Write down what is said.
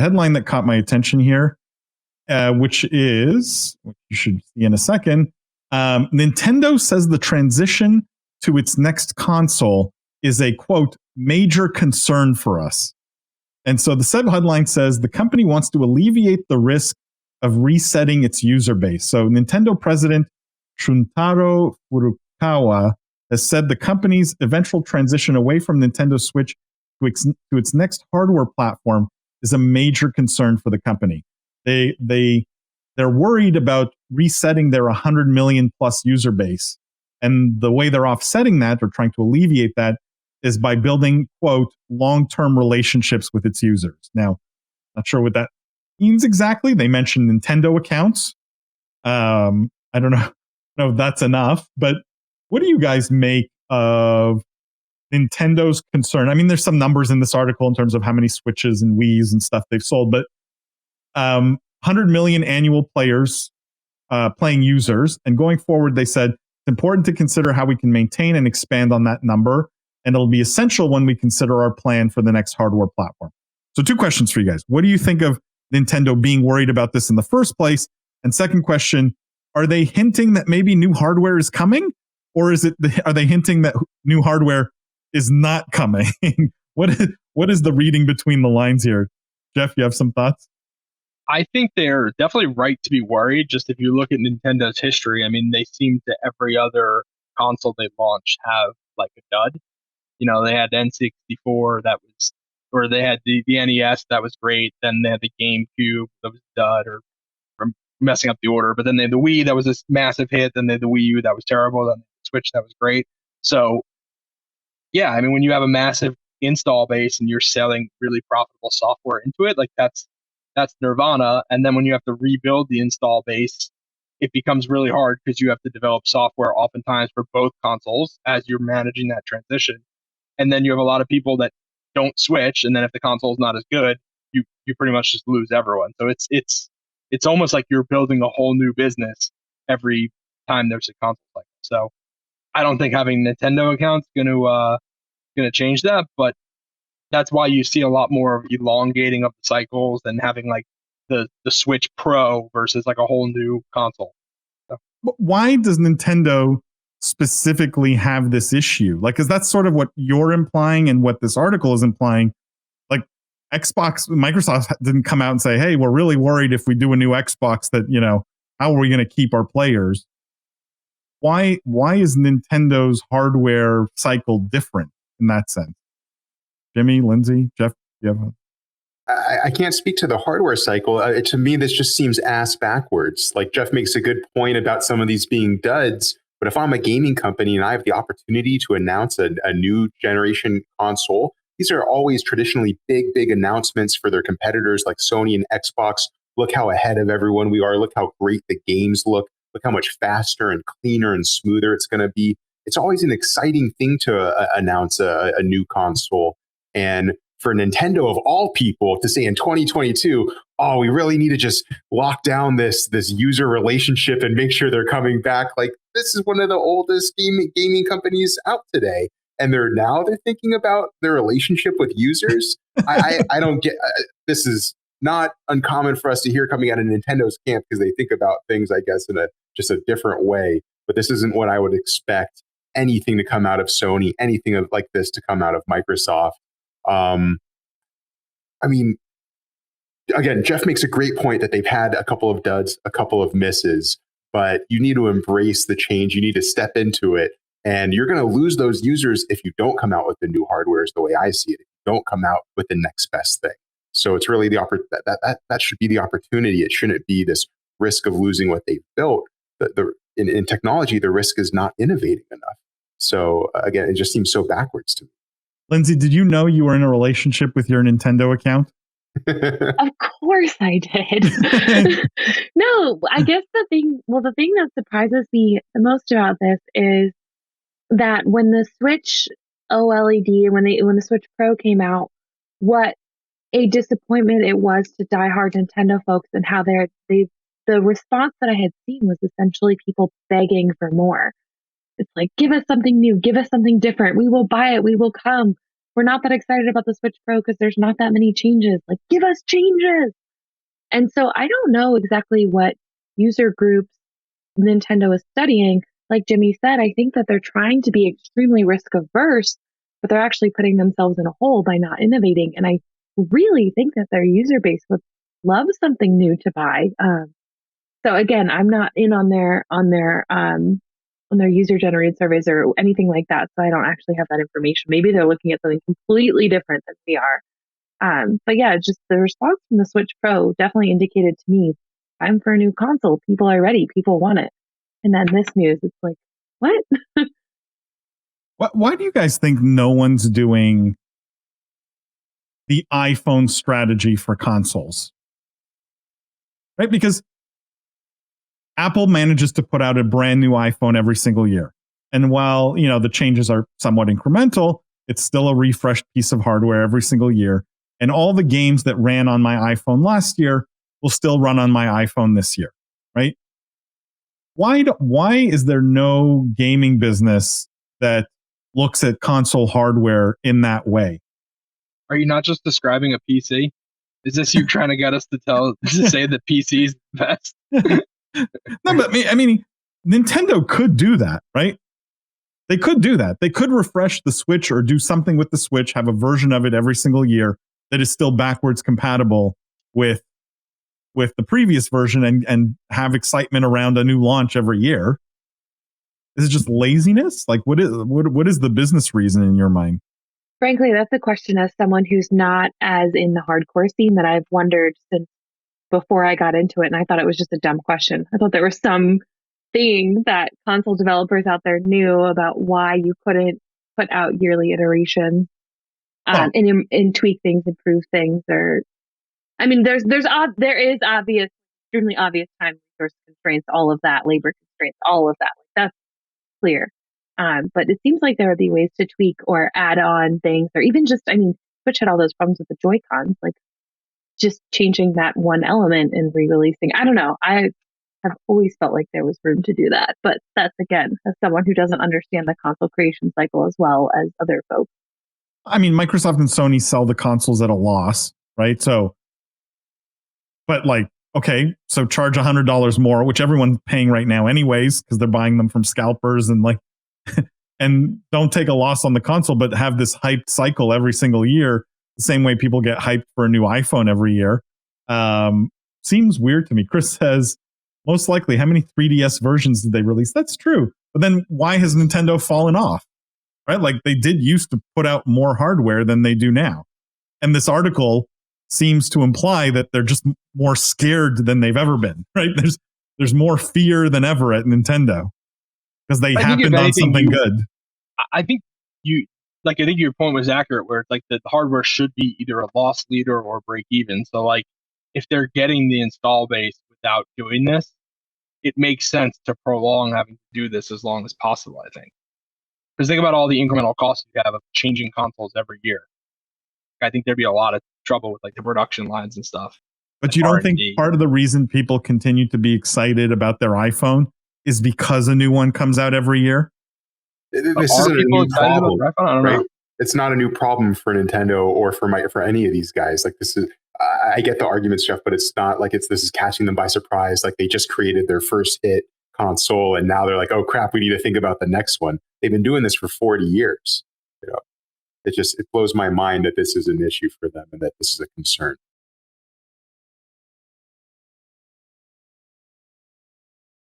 headline that caught my attention here, which is, what you should see in a second. Nintendo says the transition to its next console is a, quote, major concern for us. And so the said headline says the company wants to alleviate the risk of resetting its user base. So Nintendo president Shuntaro Furukawa has said the company's eventual transition away from Nintendo Switch to its next hardware platform is a major concern for the company. They're worried about resetting their 100 million plus user base. And the way they're offsetting that, or trying to alleviate that, is by building, quote, long-term relationships with its users. Now, not sure what that means exactly. They mentioned Nintendo accounts. I don't know if that's enough, but what do you guys make of Nintendo's concern? I mean, there's some numbers in this article in terms of how many Switches and Wiis and stuff they've sold, but 100 million annual players, playing users. And going forward, they said it's important to consider how we can maintain and expand on that number. And it'll be essential when we consider our plan for the next hardware platform. So 2 questions for you guys. What do you think of Nintendo being worried about this in the first place? And second question, are they hinting that maybe new hardware is coming? Or are they hinting that new hardware is not coming? What is the reading between the lines here? Jeff, you have some thoughts? I think they're definitely right to be worried. Just if you look at Nintendo's history, I mean, they seem to every other console they launched have like a dud. You know, they had N64 or they had the NES that was great. Then they had the GameCube that was a dud, or I'm messing up the order. But then they had the Wii that was this massive hit. Then they had the Wii U that was terrible. Then the Switch that was great. So, yeah, I mean, when you have a massive install base and you're selling really profitable software into it, like that's nirvana. And then when you have to rebuild the install base, it becomes really hard because you have to develop software oftentimes for both consoles as you're managing that transition. And then you have a lot of people that don't switch, and then if the console is not as good, you pretty much just lose everyone. So it's almost like you're building a whole new business every time there's a console cycle. So I don't think having Nintendo accounts gonna change that, but that's why you see a lot more of elongating of the cycles and having like the Switch Pro versus like a whole new console. So. But why does Nintendo specifically have this issue? Like, because that's sort of what you're implying and what this article is implying. Like, Microsoft didn't come out and say, hey, we're really worried if we do a new Xbox that, how are we going to keep our players? Why is Nintendo's hardware cycle different in that sense? Jimmy, Lindsay, Jeff, you have I can't speak to the hardware cycle. To me, this just seems ass backwards. Like, Jeff makes a good point about some of these being duds. But if I'm a gaming company and I have the opportunity to announce a new generation console, these are always traditionally big announcements for their competitors like Sony and Xbox. Look how ahead of everyone we are. Look how great the games look. Look how much faster and cleaner and smoother it's going to be. It's always an exciting thing to announce a new console. And for Nintendo of all people to say in 2022, oh, we really need to just lock down this user relationship and make sure they're coming back. Like, this is one of the oldest gaming companies out today. And they're thinking about their relationship with users. I don't get, this is not uncommon for us to hear coming out of Nintendo's camp because they think about things, I guess, in just a different way. But this isn't what I would expect anything to come out of Sony, anything like this to come out of Microsoft. I mean, again, Jeff makes a great point that they've had a couple of duds, a couple of misses, but you need to embrace the change. You need to step into it. And you're going to lose those users if you don't come out with the new hardware is the way I see it. If you don't come out with the next best thing. So it's really that should be the opportunity. It shouldn't be this risk of losing what they've built. In technology, the risk is not innovating enough. So again, it just seems so backwards to me. Lindsay, did you know you were in a relationship with your Nintendo account? Of course I did. No, I guess the thing that surprises me the most about this is that when the Switch OLED, when the Switch Pro came out, what a disappointment it was to diehard Nintendo folks, and how the response that I had seen was essentially people begging for more. It's like, give us something new, give us something different. We will buy it. We will come. we're not that excited about the Switch Pro because there's not that many changes. Like, give us changes. And so I don't know exactly what user groups Nintendo is studying. Like Jimmy said, I think that they're trying to be extremely risk averse, but they're actually putting themselves in a hole by not innovating. And I really think that their user base would love something new to buy. So again, I'm not in on their user generated surveys or anything like that. So I don't actually have that information. Maybe they're looking at something completely different than we are. But yeah, just the response from the Switch Pro definitely indicated to me, time for a new console. People are ready. People want it. And then this news, it's like, what? Why do you guys think no one's doing the iPhone strategy for consoles? Right? Because Apple manages to put out a brand new iPhone every single year. And while, the changes are somewhat incremental, it's still a refreshed piece of hardware every single year. And all the games that ran on my iPhone last year will still run on my iPhone this year, right? Why is there no gaming business that looks at console hardware in that way? Are you not just describing a PC? Is this you trying to get us to say that PC is the best? No, but I mean, Nintendo could do that, right? They could do that. They could refresh the Switch or do something with the Switch, have a version of it every single year that is still backwards compatible with the previous version and have excitement around a new launch every year. Is it just laziness? Like, what is the business reason in your mind? Frankly, that's a question as someone who's not as in the hardcore scene that I've wondered since before I got into it. And I thought it was just a dumb question. I thought there was some thing that console developers out there knew about why you couldn't put out yearly iterations and tweak things, improve things, or I mean, there is obvious, extremely obvious time resource constraints, all of that, labor constraints, all of that. That's clear. But it seems like there would be ways to tweak or add on things, or even just, Switch had all those problems with the Joy-Cons, like just changing that one element and re-releasing. I don't know. I have always felt like there was room to do that. But that's, again, as someone who doesn't understand the console creation cycle as well as other folks. I mean, Microsoft and Sony sell the consoles at a loss, right? So, but like, okay, so charge $100 more, which everyone's paying right now anyways, because they're buying them from scalpers and like, and don't take a loss on the console, but have this hyped cycle every single year, the same way people get hyped for a new iPhone every year. Seems weird to me. Chris says, most likely, how many 3DS versions did they release? That's true. But then why has Nintendo fallen off? Right? Like they did used to put out more hardware than they do now. And this article seems to imply that they're just more scared than they've ever been, right? There's more fear than ever at Nintendo because they happened on something good. I think your point was accurate where like the hardware should be either a loss leader or break even. So like if they're getting the install base without doing this, it makes sense to prolong having to do this as long as possible, I think. Because think about all the incremental costs you have of changing consoles every year. I think there'd be a lot of trouble with like the production lines and stuff. But you don't think part of the reason people continue to be excited about their iPhone is because a new one comes out every year? This isn't a new problem, right? It's not a new problem for Nintendo or for any of these guys. Like this is, I get the arguments, Jeff, but it's not like this is catching them by surprise. Like they just created their first hit console, and now they're like, oh crap, we need to think about the next one. They've been doing this for 40 years. It blows my mind that this is an issue for them and that this is a concern.